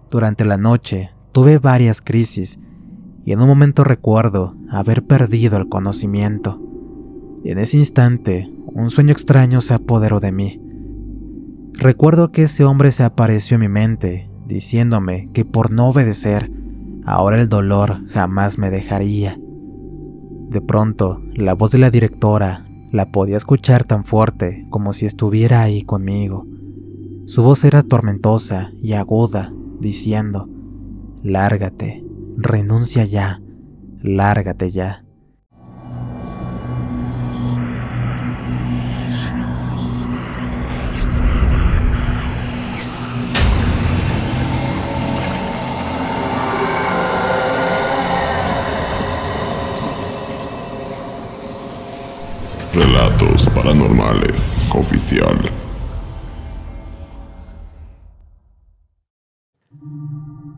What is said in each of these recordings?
Durante la noche tuve varias crisis y en un momento recuerdo haber perdido el conocimiento. Y en ese instante, un sueño extraño se apoderó de mí. Recuerdo que ese hombre se apareció en mi mente, diciéndome que por no obedecer, ahora el dolor jamás me dejaría. De pronto, la voz de la directora la podía escuchar tan fuerte como si estuviera ahí conmigo. Su voz era tormentosa y aguda, diciendo: «Lárgate, renuncia ya, lárgate ya». Relatos Paranormales Oficial.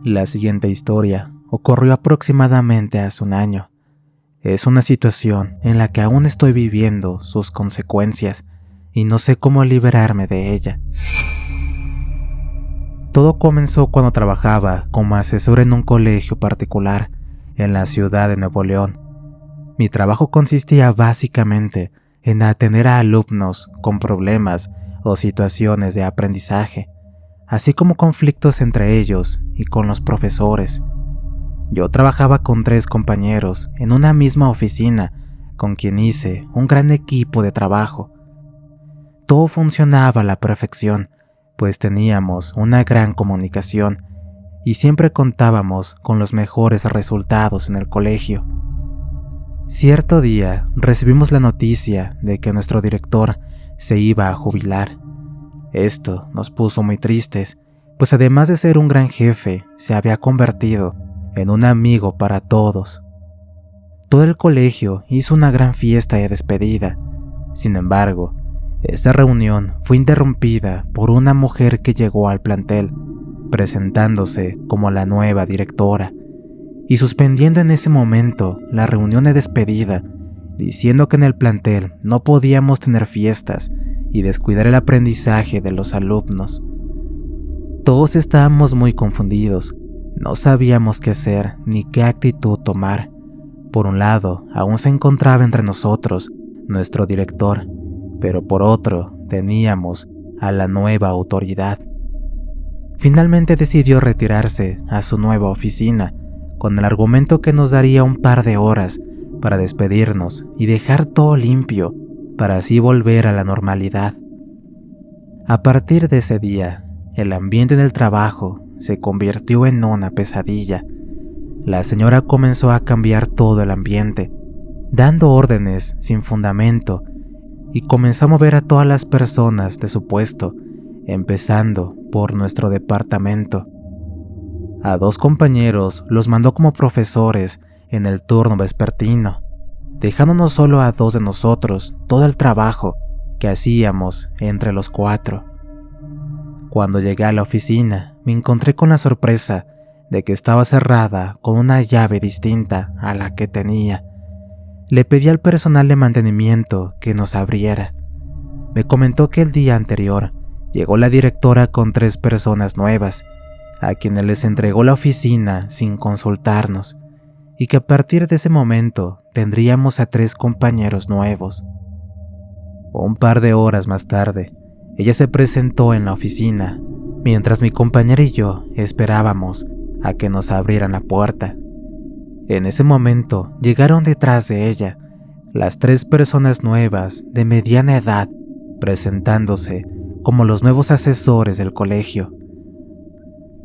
La siguiente historia ocurrió aproximadamente hace un año. Es una situación en la que aún estoy viviendo sus consecuencias y no sé cómo liberarme de ella. Todo comenzó cuando trabajaba como asesor en un colegio particular en la ciudad de Nuevo León. Mi trabajo consistía básicamente en atender a alumnos con problemas o situaciones de aprendizaje, así como conflictos entre ellos y con los profesores. Yo trabajaba con 3 compañeros en una misma oficina, con quien hice un gran equipo de trabajo. Todo funcionaba a la perfección, pues teníamos una gran comunicación y siempre contábamos con los mejores resultados en el colegio. Cierto día recibimos la noticia de que nuestro director se iba a jubilar. Esto nos puso muy tristes, pues además de ser un gran jefe, se había convertido en un amigo para todos. Todo el colegio hizo una gran fiesta de despedida. Sin embargo, esa reunión fue interrumpida por una mujer que llegó al plantel, presentándose como la nueva directora, y suspendiendo en ese momento la reunión de despedida, diciendo que en el plantel no podíamos tener fiestas y descuidar el aprendizaje de los alumnos. Todos estábamos muy confundidos, no sabíamos qué hacer ni qué actitud tomar. Por un lado, aún se encontraba entre nosotros nuestro director, pero por otro, teníamos a la nueva autoridad. Finalmente decidió retirarse a su nueva oficina, con el argumento que nos daría un par de horas para despedirnos y dejar todo limpio, para así volver a la normalidad. A partir de ese día, el ambiente en el trabajo se convirtió en una pesadilla. La señora comenzó a cambiar todo el ambiente, dando órdenes sin fundamento, y comenzó a mover a todas las personas de su puesto, empezando por nuestro departamento. A 2 compañeros los mandó como profesores en el turno vespertino, dejándonos solo a 2 de nosotros todo el trabajo que hacíamos entre los 4. Cuando llegué a la oficina, me encontré con la sorpresa de que estaba cerrada con una llave distinta a la que tenía. Le pedí al personal de mantenimiento que nos abriera. Me comentó que el día anterior llegó la directora con 3 personas nuevas, a quienes les entregó la oficina sin consultarnos, y que a partir de ese momento tendríamos a 3 compañeros nuevos. Un par de horas más tarde, ella se presentó en la oficina, mientras mi compañera y yo esperábamos a que nos abrieran la puerta. En ese momento llegaron detrás de ella las 3 personas nuevas de mediana edad, presentándose como los nuevos asesores del colegio.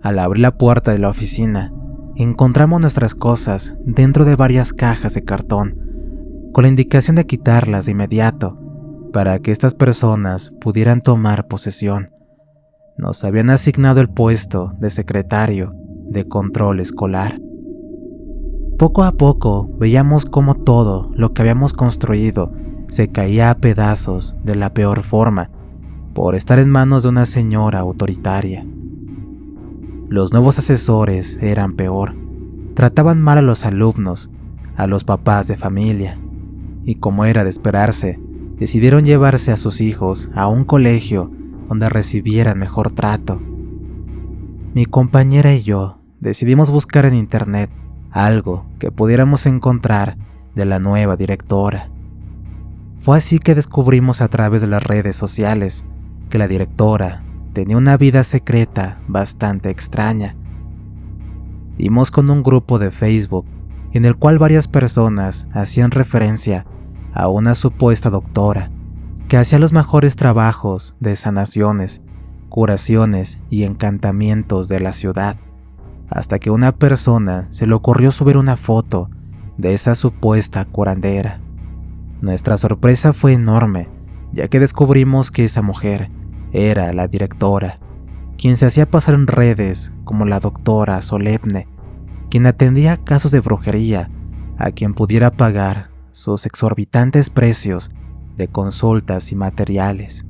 Al abrir la puerta de la oficina, encontramos nuestras cosas dentro de varias cajas de cartón, con la indicación de quitarlas de inmediato para que estas personas pudieran tomar posesión. Nos habían asignado el puesto de secretario de control escolar. Poco a poco veíamos cómo todo lo que habíamos construido se caía a pedazos de la peor forma, por estar en manos de una señora autoritaria. Los nuevos asesores eran peor. Trataban mal a los alumnos, a los papás de familia, y como era de esperarse, decidieron llevarse a sus hijos a un colegio donde recibieran mejor trato. mi compañera y yo decidimos buscar en internet algo que pudiéramos encontrar de la nueva directora. Fue así que descubrimos a través de las redes sociales que la directora tenía una vida secreta bastante extraña. Dimos con un grupo de Facebook en el cual varias personas hacían referencia a una supuesta doctora que hacía los mejores trabajos de sanaciones, curaciones y encantamientos de la ciudad, hasta que una persona se le ocurrió subir una foto de esa supuesta curandera. Nuestra sorpresa fue enorme, ya que descubrimos que esa mujer era la directora, quien se hacía pasar en redes como la doctora solemne, quien atendía casos de brujería a quien pudiera pagar sus exorbitantes precios de consultas y materiales.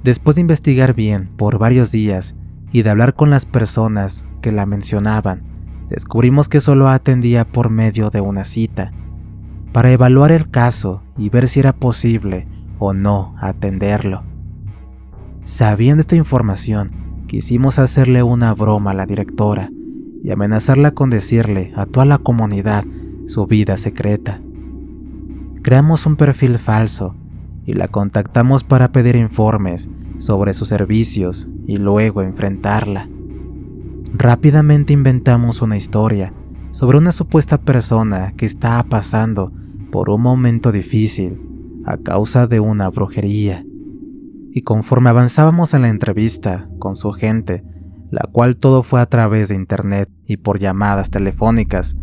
Después de investigar bien por varios días y de hablar con las personas que la mencionaban, descubrimos que solo atendía por medio de una cita, para evaluar el caso y ver si era posible o no atenderlo. Sabiendo esta información, quisimos hacerle una broma a la directora y amenazarla con decirle a toda la comunidad su vida secreta. Creamos un perfil falso y la contactamos para pedir informes sobre sus servicios y luego enfrentarla. Rápidamente inventamos una historia sobre una supuesta persona que estaba pasando por un momento difícil a causa de una brujería. Y conforme avanzábamos en la entrevista con su gente, la cual todo fue a través de internet y por llamadas telefónicas,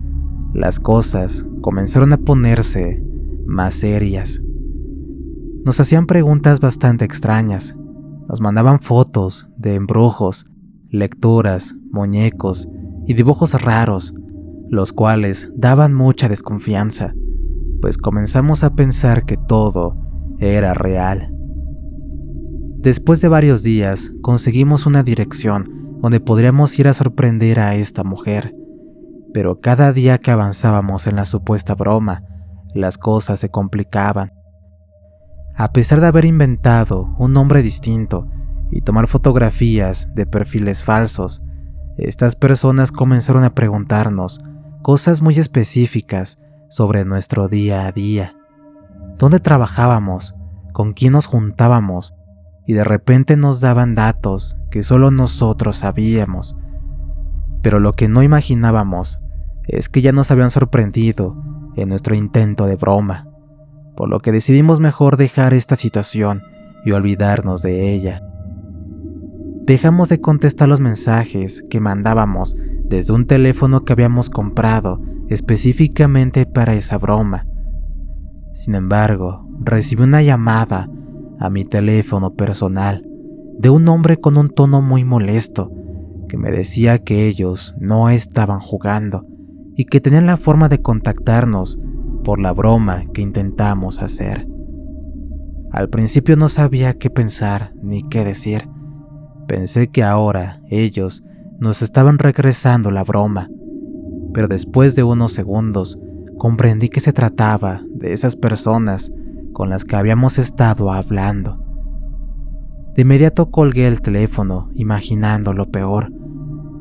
las cosas comenzaron a ponerse más serias. Nos hacían preguntas bastante extrañas, nos mandaban fotos de embrujos, lecturas, muñecos y dibujos raros, los cuales daban mucha desconfianza, pues comenzamos a pensar que todo era real. Después de varios días, conseguimos una dirección donde podríamos ir a sorprender a esta mujer, pero cada día que avanzábamos en la supuesta broma, las cosas se complicaban. A pesar de haber inventado un nombre distinto y tomar fotografías de perfiles falsos, estas personas comenzaron a preguntarnos cosas muy específicas sobre nuestro día a día. ¿Dónde trabajábamos? ¿Con quién nos juntábamos? Y de repente nos daban datos que solo nosotros sabíamos. Pero lo que no imaginábamos es que ya nos habían sorprendido en nuestro intento de broma, por lo que decidimos mejor dejar esta situación y olvidarnos de ella. Dejamos de contestar los mensajes que mandábamos desde un teléfono que habíamos comprado específicamente para esa broma. Sin embargo, recibí una llamada a mi teléfono personal de un hombre con un tono muy molesto que me decía que ellos no estaban jugando y que tenían la forma de contactarnos por la broma que intentamos hacer. Al principio no sabía qué pensar ni qué decir. Pensé que ahora ellos nos estaban regresando la broma, pero después de unos segundos comprendí que se trataba de esas personas con las que habíamos estado hablando. De inmediato colgué el teléfono, imaginando lo peor.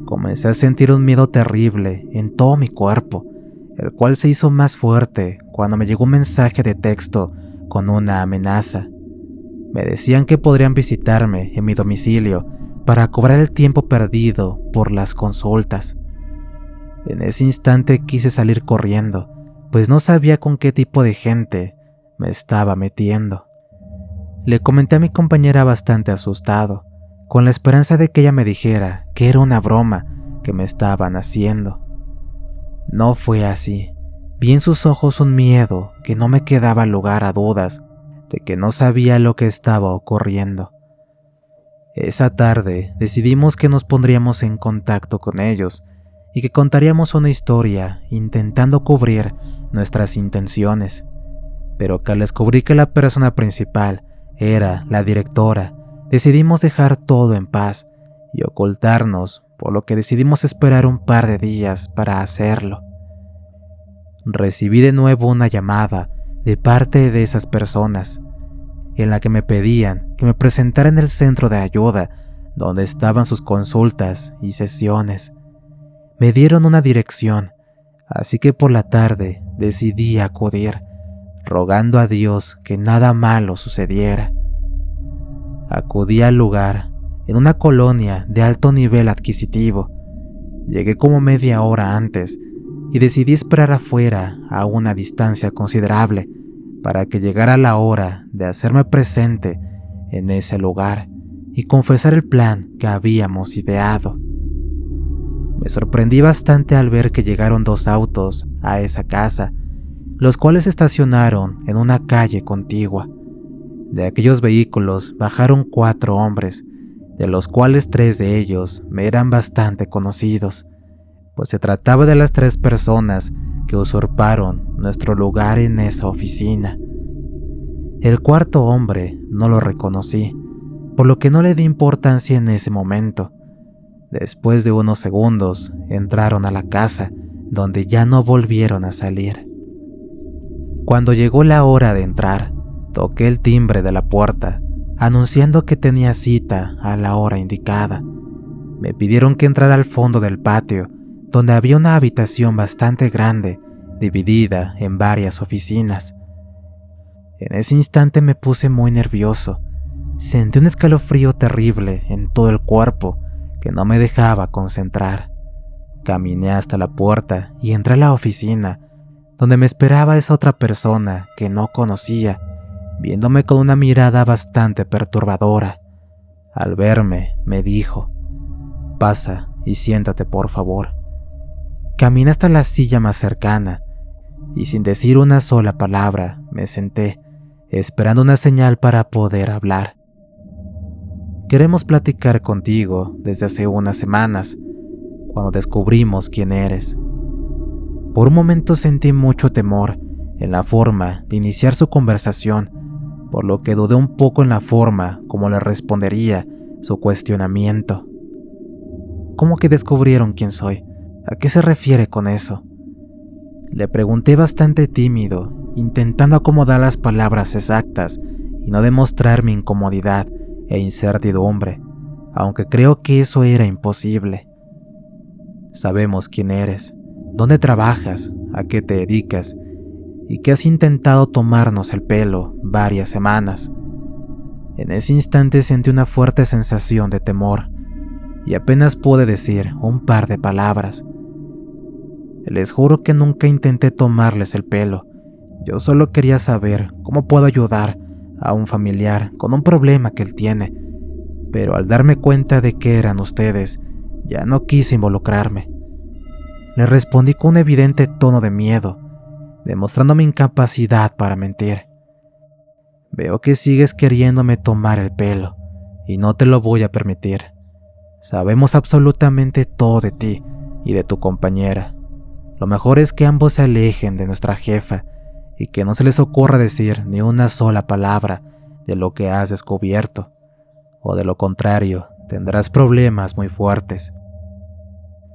Comencé a sentir un miedo terrible en todo mi cuerpo, el cual se hizo más fuerte cuando me llegó un mensaje de texto con una amenaza. Me decían que podrían visitarme en mi domicilio para cobrar el tiempo perdido por las consultas. En ese instante quise salir corriendo, pues no sabía con qué tipo de gente me estaba metiendo. Le comenté a mi compañera bastante asustado, con la esperanza de que ella me dijera que era una broma que me estaban haciendo. No fue así. Vi en sus ojos un miedo que no me quedaba lugar a dudas de que no sabía lo que estaba ocurriendo. Esa tarde decidimos que nos pondríamos en contacto con ellos y que contaríamos una historia intentando cubrir nuestras intenciones, pero que al descubrir que la persona principal era la directora, decidimos dejar todo en paz y ocultarnos, por lo que decidimos esperar un par de días para hacerlo. Recibí de nuevo una llamada de parte de esas personas, en la que me pedían que me presentara en el centro de ayuda donde estaban sus consultas y sesiones. Me dieron una dirección, así que por la tarde decidí acudir, rogando a Dios que nada malo sucediera. Acudí al lugar, en una colonia de alto nivel adquisitivo. Llegué como media hora antes y decidí esperar afuera a una distancia considerable para que llegara la hora de hacerme presente en ese lugar y confesar el plan que habíamos ideado. Me sorprendí bastante al ver que llegaron 2 autos a esa casa, los cuales estacionaron en una calle contigua. De aquellos vehículos bajaron 4 hombres, de los cuales 3 de ellos me eran bastante conocidos, pues se trataba de las 3 personas que usurparon nuestro lugar en esa oficina. El 4.º hombre no lo reconocí, por lo que no le di importancia en ese momento. Después de unos segundos, entraron a la casa, donde ya no volvieron a salir. Cuando llegó la hora de entrar, toqué el timbre de la puerta, anunciando que tenía cita a la hora indicada. Me pidieron que entrara al fondo del patio, donde había una habitación bastante grande, dividida en varias oficinas. En ese instante me puse muy nervioso. Sentí un escalofrío terrible en todo el cuerpo que no me dejaba concentrar. Caminé hasta la puerta y entré a la oficina, donde me esperaba esa otra persona que no conocía, viéndome con una mirada bastante perturbadora. Al verme, me dijo: «Pasa y siéntate, por favor». Caminé hasta la silla más cercana y sin decir una sola palabra me senté, esperando una señal para poder hablar. «Queremos platicar contigo desde hace unas semanas, cuando descubrimos quién eres». Por un momento sentí mucho temor en la forma de iniciar su conversación, por lo que dudé un poco en la forma como le respondería su cuestionamiento. «¿Cómo que descubrieron quién soy? ¿A qué se refiere con eso?». Le pregunté bastante tímido, intentando acomodar las palabras exactas y no demostrar mi incomodidad e incertidumbre, aunque creo que eso era imposible. «Sabemos quién eres, dónde trabajas, a qué te dedicas y que has intentado tomarnos el pelo varias semanas». En ese instante sentí una fuerte sensación de temor y apenas pude decir un par de palabras. Les juro que nunca intenté tomarles el pelo. Yo solo quería saber cómo puedo ayudar a un familiar con un problema que él tiene, pero al darme cuenta de que eran ustedes, ya no quise involucrarme. Le respondí con un evidente tono de miedo, demostrando mi incapacidad para mentir. «Veo que sigues queriéndome tomar el pelo, y no te lo voy a permitir. Sabemos absolutamente todo de ti y de tu compañera. Lo mejor es que ambos se alejen de nuestra jefa y que no se les ocurra decir ni una sola palabra de lo que has descubierto, o de lo contrario, tendrás problemas muy fuertes».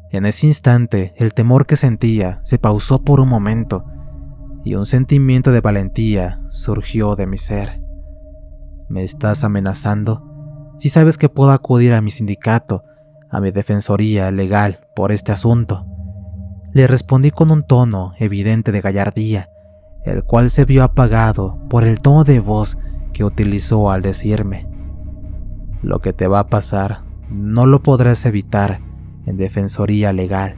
En ese instante, el temor que sentía se pausó por un momento y un sentimiento de valentía surgió de mi ser. «¿Me estás amenazando? Si sabes que puedo acudir a mi sindicato, a mi defensoría legal por este asunto». Le respondí con un tono evidente de gallardía, el cual se vio apagado por el tono de voz que utilizó al decirme: «Lo que te va a pasar no lo podrás evitar en defensoría legal.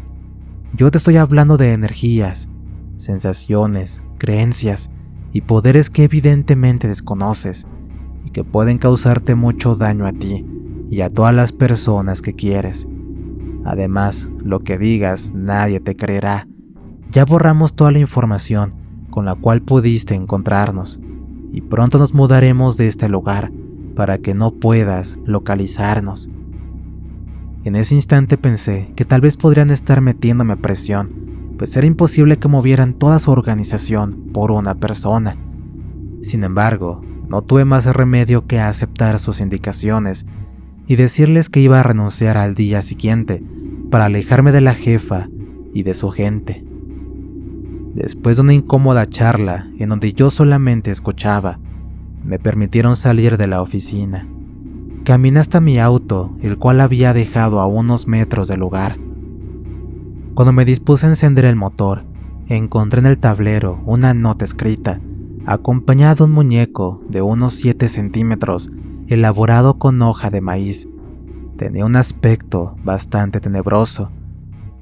Yo te estoy hablando de energías, sensaciones, creencias y poderes que evidentemente desconoces y que pueden causarte mucho daño a ti y a todas las personas que quieres. Además, lo que digas nadie te creerá. Ya borramos toda la información con la cual pudiste encontrarnos y pronto nos mudaremos de este lugar para que no puedas localizarnos». En ese instante pensé que tal vez podrían estar metiéndome a presión, pues era imposible que movieran toda su organización por una persona. Sin embargo, no tuve más remedio que aceptar sus indicaciones y decirles que iba a renunciar al día siguiente para alejarme de la jefa y de su gente. Después de una incómoda charla en donde yo solamente escuchaba, me permitieron salir de la oficina. Caminé hasta mi auto, el cual había dejado a unos metros del lugar. Cuando me dispuse a encender el motor, encontré en el tablero una nota escrita, acompañada de un muñeco de unos 7 centímetros, elaborado con hoja de maíz. Tenía un aspecto bastante tenebroso.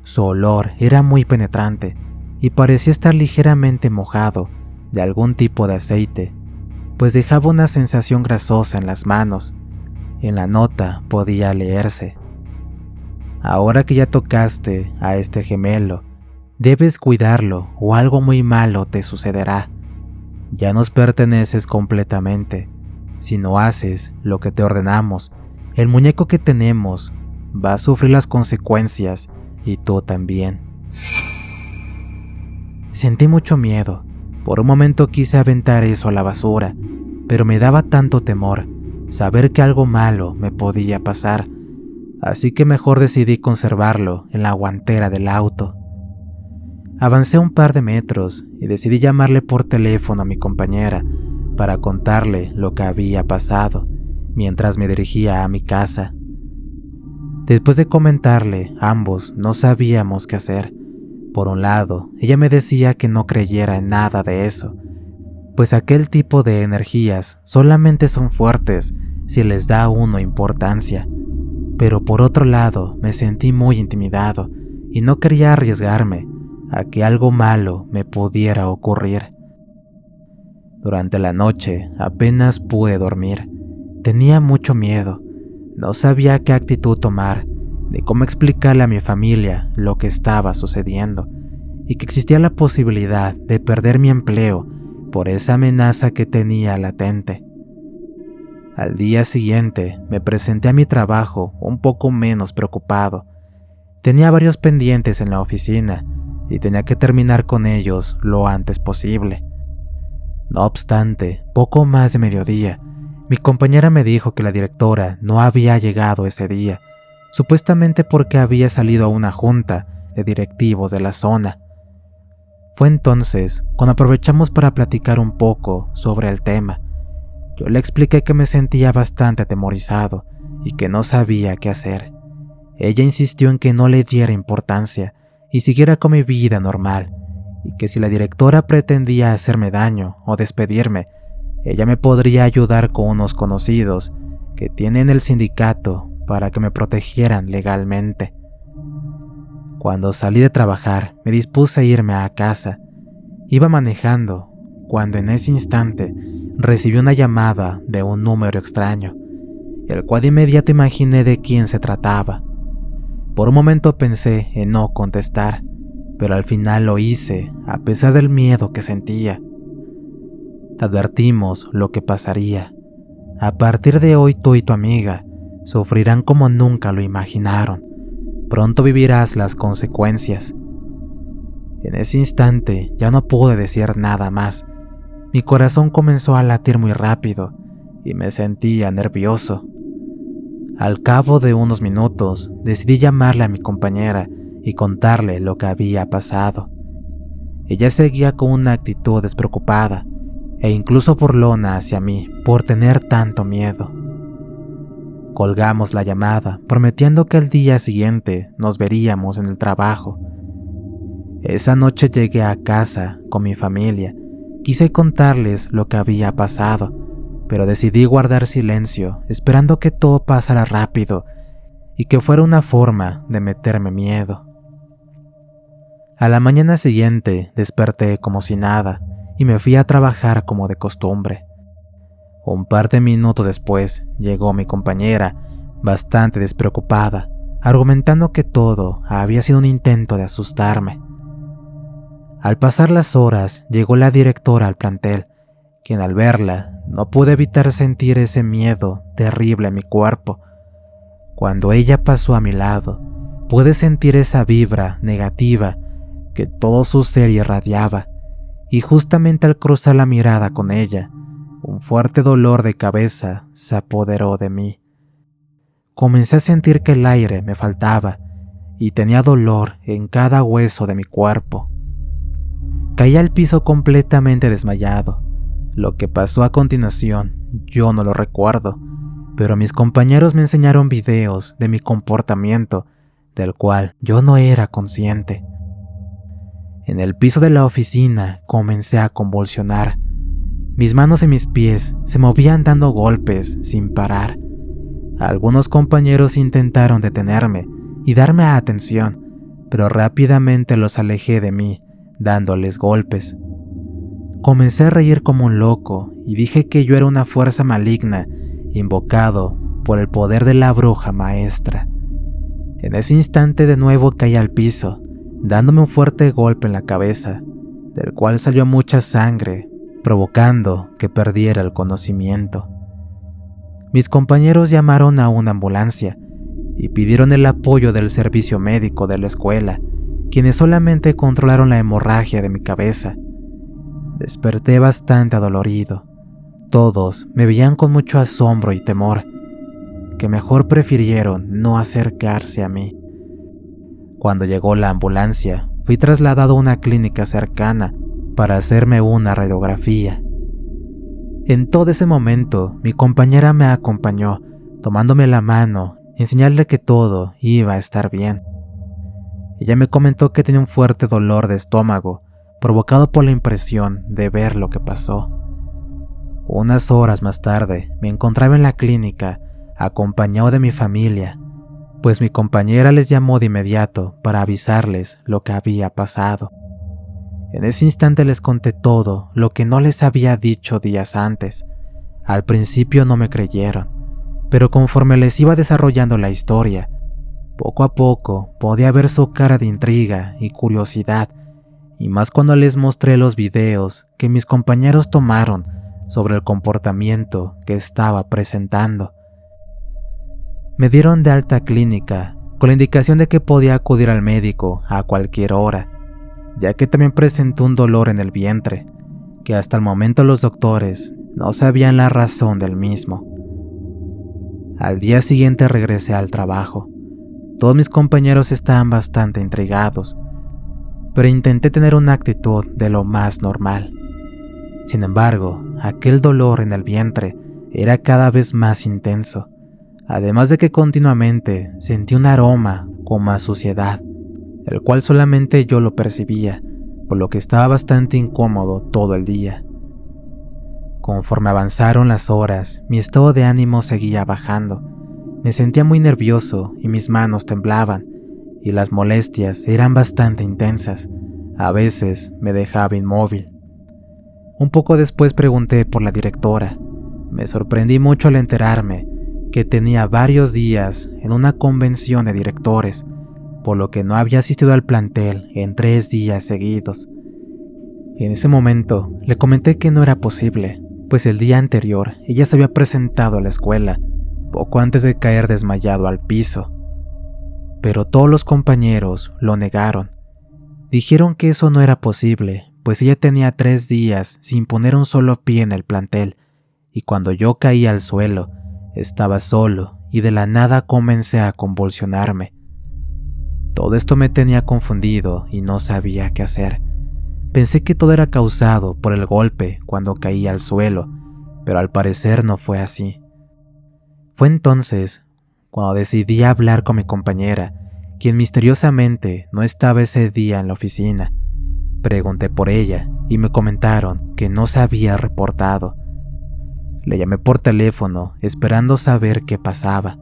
Su olor era muy penetrante y parecía estar ligeramente mojado de algún tipo de aceite, pues dejaba una sensación grasosa en las manos. En la nota podía leerse: ahora que ya tocaste a este gemelo, debes cuidarlo o algo muy malo te sucederá. Ya nos perteneces completamente. Si no haces lo que te ordenamos, el muñeco que tenemos va a sufrir las consecuencias y tú también. Sentí mucho miedo. Por un momento quise aventar eso a la basura, pero me daba tanto temor saber que algo malo me podía pasar, así que mejor decidí conservarlo en la guantera del auto. Avancé un par de metros y decidí llamarle por teléfono a mi compañera para contarle lo que había pasado mientras me dirigía a mi casa. Después de comentarle, ambos no sabíamos qué hacer. Por un lado, ella me decía que no creyera en nada de eso, pues aquel tipo de energías solamente son fuertes si les da a uno importancia. Pero por otro lado, me sentí muy intimidado y no quería arriesgarme a que algo malo me pudiera ocurrir. Durante la noche apenas pude dormir. Tenía mucho miedo. No sabía qué actitud tomar, ni cómo explicarle a mi familia lo que estaba sucediendo, y que existía la posibilidad de perder mi empleo por esa amenaza que tenía latente. Al día siguiente me presenté a mi trabajo un poco menos preocupado. Tenía varios pendientes en la oficina y tenía que terminar con ellos lo antes posible. No obstante, poco más de mediodía, mi compañera me dijo que la directora no había llegado ese día, supuestamente porque había salido a una junta de directivos de la zona. Fue entonces cuando aprovechamos para platicar un poco sobre el tema. Yo le expliqué que me sentía bastante atemorizado y que no sabía qué hacer. Ella insistió en que no le diera importancia y siguiera con mi vida normal, y que si la directora pretendía hacerme daño o despedirme, ella me podría ayudar con unos conocidos que tienen el sindicato para que me protegieran legalmente. Cuando salí de trabajar, me dispuse a irme a casa. Iba manejando cuando en ese instante recibí una llamada de un número extraño, el cual de inmediato imaginé de quién se trataba. Por un momento pensé en no contestar, pero al final lo hice a pesar del miedo que sentía. Te advertimos lo que pasaría. A partir de hoy tú y tu amiga sufrirán como nunca lo imaginaron. Pronto vivirás las consecuencias. En ese instante ya no pude decir nada más. Mi corazón comenzó a latir muy rápido y me sentía nervioso. Al cabo de unos minutos decidí llamarle a mi compañera y contarle lo que había pasado. Ella seguía con una actitud despreocupada e incluso burlona hacia mí por tener tanto miedo. Colgamos la llamada, prometiendo que el día siguiente nos veríamos en el trabajo. Esa noche llegué a casa con mi familia. Quise contarles lo que había pasado, pero decidí guardar silencio, esperando que todo pasara rápido y que fuera una forma de meterme miedo. A la mañana siguiente desperté como si nada y me fui a trabajar como de costumbre. Un par de minutos después llegó mi compañera, bastante despreocupada, argumentando que todo había sido un intento de asustarme. Al pasar las horas llegó la directora al plantel, quien al verla no pude evitar sentir ese miedo terrible en mi cuerpo. Cuando ella pasó a mi lado, pude sentir esa vibra negativa que todo su ser irradiaba, y justamente al cruzar la mirada con ella, un fuerte dolor de cabeza se apoderó de mí. Comencé a sentir que el aire me faltaba y tenía dolor en cada hueso de mi cuerpo. Caí al piso completamente desmayado. Lo que pasó a continuación yo no lo recuerdo, pero mis compañeros me enseñaron videos de mi comportamiento, del cual yo no era consciente. En el piso de la oficina comencé a convulsionar. Mis manos y mis pies se movían dando golpes sin parar. Algunos compañeros intentaron detenerme y darme atención, pero rápidamente los alejé de mí, dándoles golpes. Comencé a reír como un loco y dije que yo era una fuerza maligna, invocado por el poder de la bruja maestra. En ese instante de nuevo caí al piso, dándome un fuerte golpe en la cabeza, del cual salió mucha sangre, provocando que perdiera el conocimiento. Mis compañeros llamaron a una ambulancia y pidieron el apoyo del servicio médico de la escuela, quienes solamente controlaron la hemorragia de mi cabeza. Desperté bastante adolorido. Todos me veían con mucho asombro y temor, que mejor prefirieron no acercarse a mí. Cuando llegó la ambulancia, fui trasladado a una clínica cercana para hacerme una radiografía. En todo ese momento, mi compañera me acompañó, tomándome la mano en señal de que todo iba a estar bien. Ella me comentó que tenía un fuerte dolor de estómago, provocado por la impresión de ver lo que pasó. Unas horas más tarde, me encontraba en la clínica, acompañado de mi familia, pues mi compañera les llamó de inmediato para avisarles lo que había pasado. En ese instante les conté todo lo que no les había dicho días antes. Al principio no me creyeron, pero conforme les iba desarrollando la historia, poco a poco podía ver su cara de intriga y curiosidad, y más cuando les mostré los videos que mis compañeros tomaron sobre el comportamiento que estaba presentando. Me dieron de alta clínica con la indicación de que podía acudir al médico a cualquier hora, ya que también presentó un dolor en el vientre, que hasta el momento los doctores no sabían la razón del mismo. Al día siguiente regresé al trabajo. Todos mis compañeros estaban bastante intrigados, pero intenté tener una actitud de lo más normal. Sin embargo, aquel dolor en el vientre era cada vez más intenso, además de que continuamente sentí un aroma como a suciedad, el cual solamente yo lo percibía, por lo que estaba bastante incómodo todo el día. Conforme avanzaron las horas, mi estado de ánimo seguía bajando. Me sentía muy nervioso y mis manos temblaban, y las molestias eran bastante intensas. A veces me dejaba inmóvil. Un poco después pregunté por la directora. Me sorprendí mucho al enterarme que tenía varios días en una convención de directores, por lo que no había asistido al plantel en 3 días seguidos. En ese momento le comenté que no era posible, pues el día anterior ella se había presentado a la escuela, poco antes de caer desmayado al piso. Pero todos los compañeros lo negaron. Dijeron que eso no era posible, pues ella tenía 3 días sin poner un solo pie en el plantel, y cuando yo caí al suelo, estaba solo y de la nada comencé a convulsionarme. Todo esto me tenía confundido y no sabía qué hacer. Pensé que todo era causado por el golpe cuando caí al suelo, pero al parecer no fue así. Fue entonces cuando decidí hablar con mi compañera, quien misteriosamente no estaba ese día en la oficina. Pregunté por ella y me comentaron que no se había reportado. Le llamé por teléfono esperando saber qué pasaba.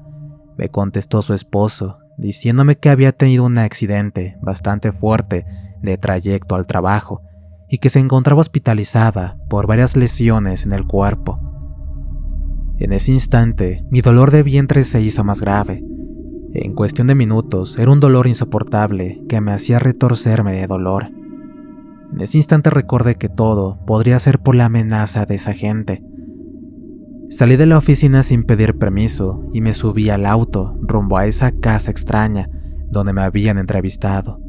Me contestó su esposo, diciéndome que había tenido un accidente bastante fuerte de trayecto al trabajo y que se encontraba hospitalizada por varias lesiones en el cuerpo. En ese instante, mi dolor de vientre se hizo más grave. En cuestión de minutos, era un dolor insoportable que me hacía retorcerme de dolor. En ese instante recordé que todo podría ser por la amenaza de esa gente. Salí de la oficina sin pedir permiso y me subí al auto rumbo a esa casa extraña donde me habían entrevistado.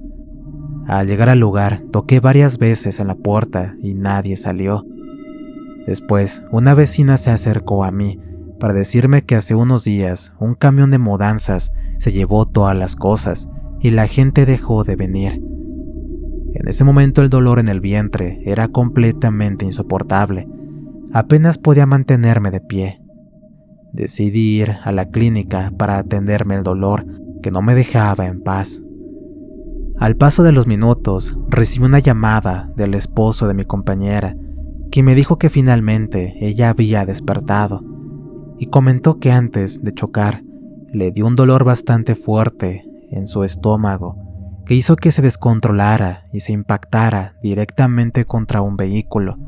Al llegar al lugar, toqué varias veces en la puerta y nadie salió. Después, una vecina se acercó a mí para decirme que hace unos días un camión de mudanzas se llevó todas las cosas y la gente dejó de venir. En ese momento el dolor en el vientre era completamente insoportable. Apenas podía mantenerme de pie. Decidí ir a la clínica para atenderme el dolor que no me dejaba en paz. Al paso de los minutos, recibí una llamada del esposo de mi compañera, quien me dijo que finalmente ella había despertado, y comentó que antes de chocar, le dio un dolor bastante fuerte en su estómago, que hizo que se descontrolara y se impactara directamente contra un vehículo.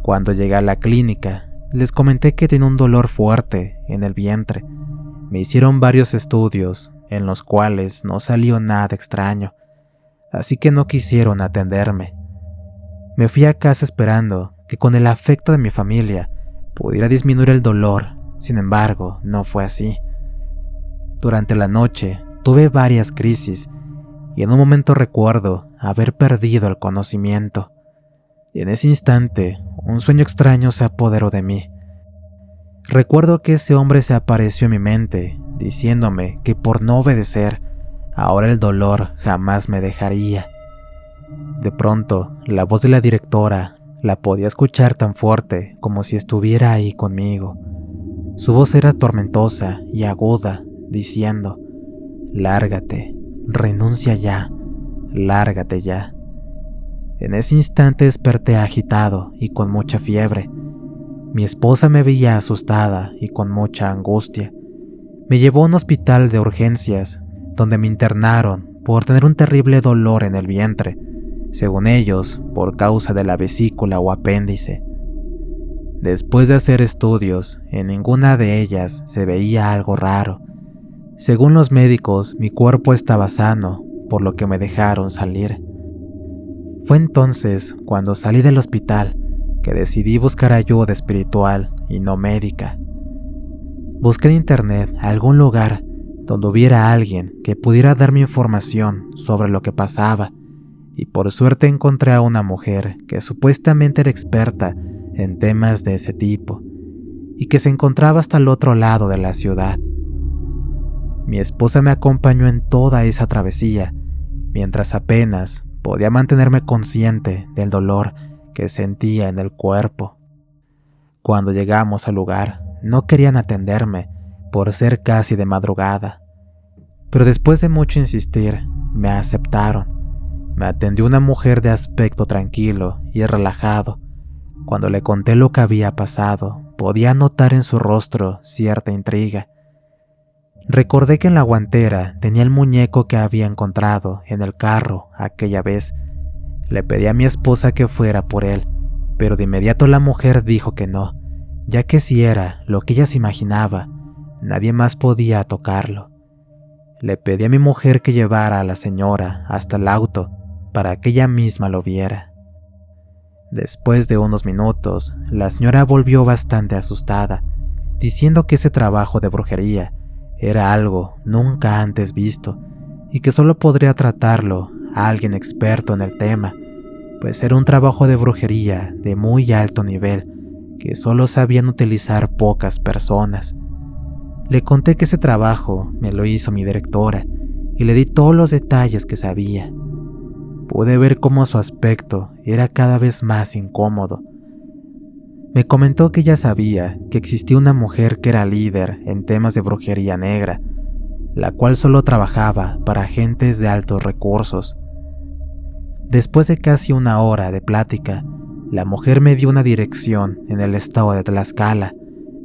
Cuando llegué a la clínica, les comenté que tenía un dolor fuerte en el vientre. Me hicieron varios estudios, en los cuales no salió nada extraño, así que no quisieron atenderme. Me fui a casa esperando que con el afecto de mi familia pudiera disminuir el dolor, sin embargo, no fue así. Durante la noche tuve varias crisis y en un momento recuerdo haber perdido el conocimiento. Y en ese instante, un sueño extraño se apoderó de mí. Recuerdo que ese hombre se apareció en mi mente, diciéndome que por no obedecer, ahora el dolor jamás me dejaría. De pronto, la voz de la directora la podía escuchar tan fuerte como si estuviera ahí conmigo. Su voz era tormentosa y aguda, diciendo: «Lárgate, renuncia ya, lárgate ya». En ese instante desperté agitado y con mucha fiebre. Mi esposa me veía asustada y con mucha angustia. Me llevó a un hospital de urgencias, donde me internaron por tener un terrible dolor en el vientre, según ellos, por causa de la vesícula o apéndice. Después de hacer estudios, en ninguna de ellas se veía algo raro. Según los médicos, mi cuerpo estaba sano, por lo que me dejaron salir. Fue entonces, cuando salí del hospital, que decidí buscar ayuda espiritual y no médica. Busqué en internet algún lugar donde hubiera alguien que pudiera darme información sobre lo que pasaba, y por suerte encontré a una mujer que supuestamente era experta en temas de ese tipo, y que se encontraba hasta el otro lado de la ciudad. Mi esposa me acompañó en toda esa travesía, mientras apenas podía mantenerme consciente del dolor que sentía en el cuerpo. Cuando llegamos al lugar, no querían atenderme por ser casi de madrugada, pero después de mucho insistir, me aceptaron. Me atendió una mujer de aspecto tranquilo y relajado. Cuando le conté lo que había pasado, podía notar en su rostro cierta intriga. Recordé que en la guantera tenía el muñeco que había encontrado en el carro aquella vez. Le pedí a mi esposa que fuera por él, pero de inmediato la mujer dijo que no, ya que si era lo que ella se imaginaba, nadie más podía tocarlo. Le pedí a mi mujer que llevara a la señora hasta el auto para que ella misma lo viera. Después de unos minutos, la señora volvió bastante asustada, diciendo que ese trabajo de brujería era algo nunca antes visto y que solo podría tratarlo a alguien experto en el tema, pues era un trabajo de brujería de muy alto nivel que solo sabían utilizar pocas personas. Le conté que ese trabajo me lo hizo mi directora y le di todos los detalles que sabía. Pude ver cómo su aspecto era cada vez más incómodo. Me comentó que ella sabía que existía una mujer que era líder en temas de brujería negra, la cual solo trabajaba para agentes de altos recursos. Después de casi una hora de plática, la mujer me dio una dirección en el estado de Tlaxcala,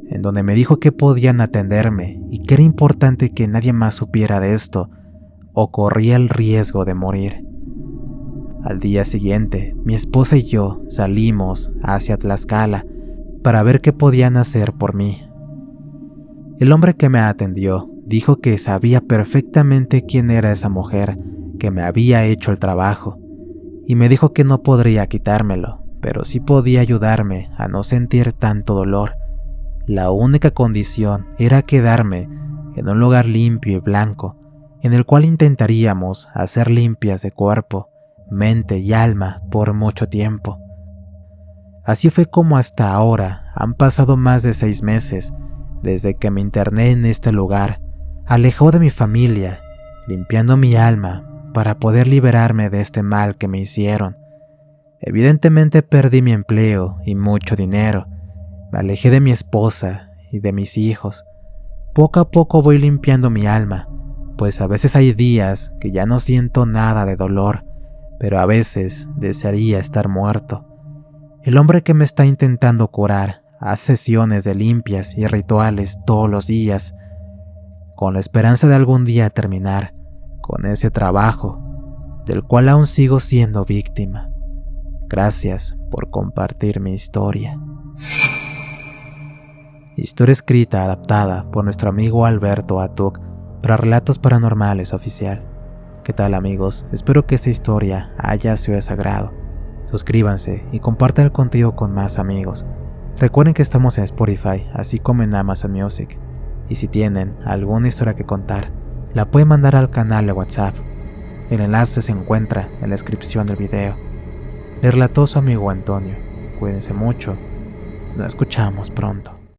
en donde me dijo que podían atenderme y que era importante que nadie más supiera de esto, o corría el riesgo de morir. Al día siguiente, mi esposa y yo salimos hacia Tlaxcala para ver qué podían hacer por mí. El hombre que me atendió dijo que sabía perfectamente quién era esa mujer que me había hecho el trabajo, y me dijo que no podría quitármelo, pero sí podía ayudarme a no sentir tanto dolor. La única condición era quedarme en un lugar limpio y blanco, en el cual intentaríamos hacer limpias de cuerpo, mente y alma por mucho tiempo. Así fue como hasta ahora han pasado más de 6 meses desde que me interné en este lugar, alejado de mi familia, limpiando mi alma para poder liberarme de este mal que me hicieron. Evidentemente perdí mi empleo y mucho dinero, me alejé de mi esposa y de mis hijos. Poco a poco voy limpiando mi alma, pues a veces hay días que ya no siento nada de dolor, pero a veces desearía estar muerto. El hombre que me está intentando curar hace sesiones de limpias y rituales todos los días, con la esperanza de algún día terminar con ese trabajo, del cual aún sigo siendo víctima. Gracias por compartir mi historia. Historia escrita, adaptada por nuestro amigo Alberto Atuk para Relatos Paranormales Oficial. ¿Qué tal, amigos? Espero que esta historia haya sido de su agrado. Suscríbanse y compartan el contenido con más amigos. Recuerden que estamos en Spotify, así como en Amazon Music. Y si tienen alguna historia que contar, la pueden mandar al canal de WhatsApp. El enlace se encuentra en la descripción del video. Les relató su amigo Antonio. Cuídense mucho. Nos escuchamos pronto.